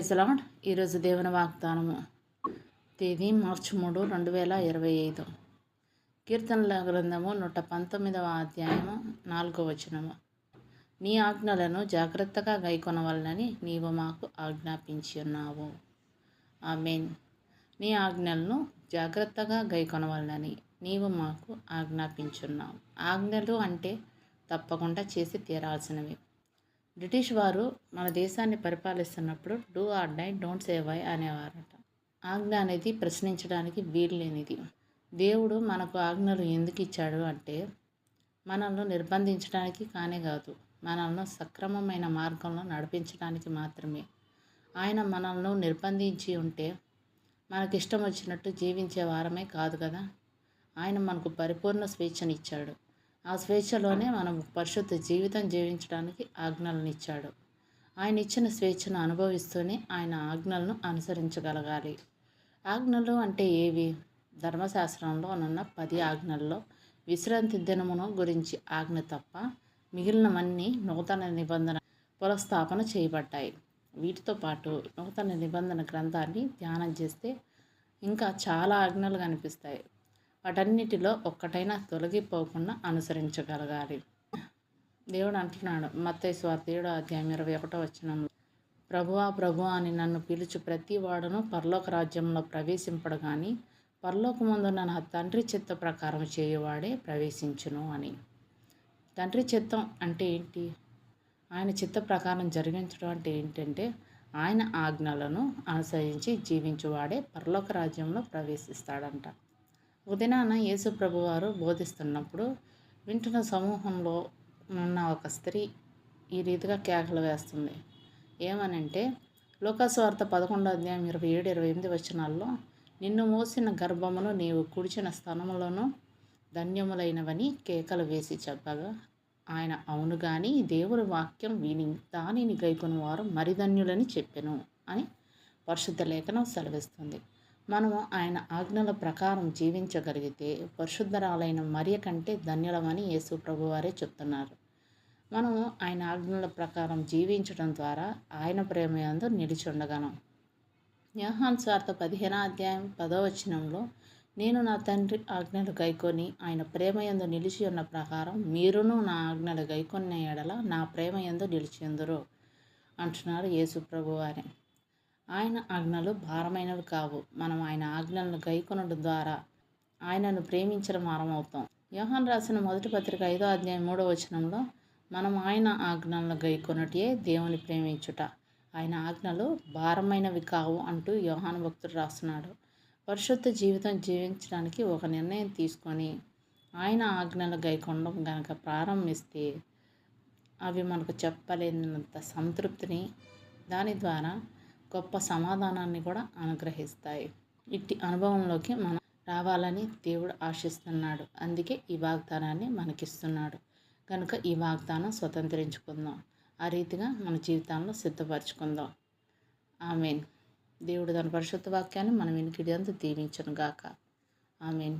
Praise lord. ఈరోజు దేవుని వాగ్దానము తేదీ మార్చి 3, 2025. కీర్తనల గ్రంథము 119వ అధ్యాయము 4వ వచనము. నీ ఆజ్ఞలను జాగ్రత్తగా గైకొనవలనని నీవు మాకు ఆజ్ఞాపించి ఉన్నావు. ఆమేన్. నీ ఆజ్ఞలను జాగ్రత్తగా గైకొనవలనని నీవు మాకు ఆజ్ఞాపించున్నావు. ఆజ్ఞలు అంటే తప్పకుండా చేసి తీరాల్సినవి. బ్రిటిష్ వారు మన దేశాన్ని పరిపాలిస్తున్నప్పుడు do or die, don't say why అనేవారట. ఆజ్ఞ అనేది ప్రశ్నించడానికి వీలు లేనిది. దేవుడు మనకు ఆజ్ఞలు ఎందుకు ఇచ్చాడు అంటే మనల్ని నిర్బంధించడానికి కానే కాదు, మనల్ని సక్రమమైన మార్గంలో నడిపించడానికి మాత్రమే. ఆయన మనల్ని నిర్బంధించి ఉంటే మనకిష్టం వచ్చినట్టు జీవించే వారమే కాదు కదా. ఆయన మనకు పరిపూర్ణ స్వేచ్ఛనిచ్చాడు. ఆ స్వేచ్ఛలోనే మనం పరిశుద్ధ జీవితం జీవించడానికి ఆజ్ఞలను ఇచ్చాడు. ఆయన ఇచ్చిన స్వేచ్ఛను అనుభవిస్తూనే ఆయన ఆజ్ఞలను అనుసరించగలగాలి. ఆజ్ఞలు అంటే ఏవి? ధర్మశాస్త్రంలో ఉన్న 10 ఆజ్ఞల్లో విశ్రాంతి దినమును గురించి ఆజ్ఞ తప్ప మిగిలినవన్నీ నూతన నిబంధన పునఃస్థాపన చేయబడ్డాయి. వీటితో పాటు నూతన నిబంధన గ్రంథాన్ని ధ్యానం చేస్తే ఇంకా చాలా ఆజ్ఞలు కనిపిస్తాయి. వాటన్నిటిలో ఒక్కటైనా తొలగిపోకుండా అనుసరించగలగాలి. దేవుడు అంటున్నాడు మత్తయి సువార్త 7వ అధ్యాయం 21వ వచనంలో, ప్రభువా ప్రభువా అని నన్ను పిలుచు ప్రతి వాడును పరలోక రాజ్యంలో ప్రవేశింపడు కానీ పరలోకమందున్న నా తండ్రి చిత్త ప్రకారం చేయువాడే ప్రవేశించును అని. తండ్రి చిత్తం అంటే ఏంటి? ఆయన చిత్త ప్రకారం జరిగించడం అంటే ఏంటంటే ఆయన ఆజ్ఞలను అనుసరించి జీవించువాడే పరలోక రాజ్యంలో ప్రవేశిస్తాడంట. ఉదయాన యేసు ప్రభువారు బోధిస్తున్నప్పుడు వింటున్న సమూహంలో ఉన్న ఒక స్త్రీ ఈ రీతిగా కేకలు వేస్తుంది. ఏమనంటే లూకాసు వార్త 11వ అధ్యాయం 27, 28 వచనాల్లో, నిన్ను మోసిన గర్భమును నీవు కుడిచిన స్థనములను ధన్యములైనవని కేకలు వేసి చెప్పగా ఆయన అవును గాని దేవుని వాక్యం విని దానిని గైకొని వారు మరిధన్యులని చెప్పెను అని పరిశుద్ధ లేఖనం సెలవిస్తుంది. మనము ఆయన ఆజ్ఞల ప్రకారం జీవించగలిగితే పరిశుద్ధరాలైన మరియ కంటే ధన్యులమని యేసు ప్రభువారే చెప్తున్నారు. మనము ఆయన ఆజ్ఞల ప్రకారం జీవించడం ద్వారా ఆయన ప్రేమయందు నిలిచి ఉండగలం. యోహాను సువార్త 15వ అధ్యాయం 10వ వచనంలో, నేను నా తండ్రి ఆజ్ఞలు గైకొని ఆయన ప్రేమయందు నిలిచి ఉన్న ప్రకారం మీరును నా ఆజ్ఞలు గైకొన్న ఎడల నా ప్రేమయందు నిలిచియుందురు అంటున్నారు యేసు ప్రభువారే. ఆయన ఆజ్ఞలు భారమైనవి కావు. మనం ఆయన ఆజ్ఞలను గైకొనడం ద్వారా ఆయనను ప్రేమించిన వారం అవుతాం. యోహాను రాసిన మొదటి పత్రిక 5వ అధ్యాయం 3వ వచనంలో, మనం ఆయన ఆజ్ఞలను గైకొనటే దేవుని ప్రేమించుట, ఆయన ఆజ్ఞలు భారమైనవి కావు అంటూ యోహాను భక్తుడు రాస్తున్నాడు. పరిశుద్ధ జీవితం జీవించడానికి ఒక నిర్ణయం తీసుకొని ఆయన ఆజ్ఞలు గైకొనడం గనక ప్రారంభిస్తే అవి మనకు చెప్పలేనంత సంతృప్తిని, దాని ద్వారా గొప్ప సమాధానాన్ని కూడా అనుగ్రహిస్తాయి. ఇట్టి అనుభవంలోకి మనం రావాలని దేవుడు ఆశిస్తున్నాడు. అందుకే ఈ వాగ్దానాన్ని మనకిస్తున్నాడు. కనుక ఈ వాగ్దానం స్వతంత్రించుకుందాం. ఆ రీతిగా మన జీవితాలను సిద్ధపరచుకుందాం. ఆమేన్. దేవుడు తన పరిశుద్ధ వాక్యాన్ని మనం వినికిడి అందు దీవించును గాక. ఆమేన్.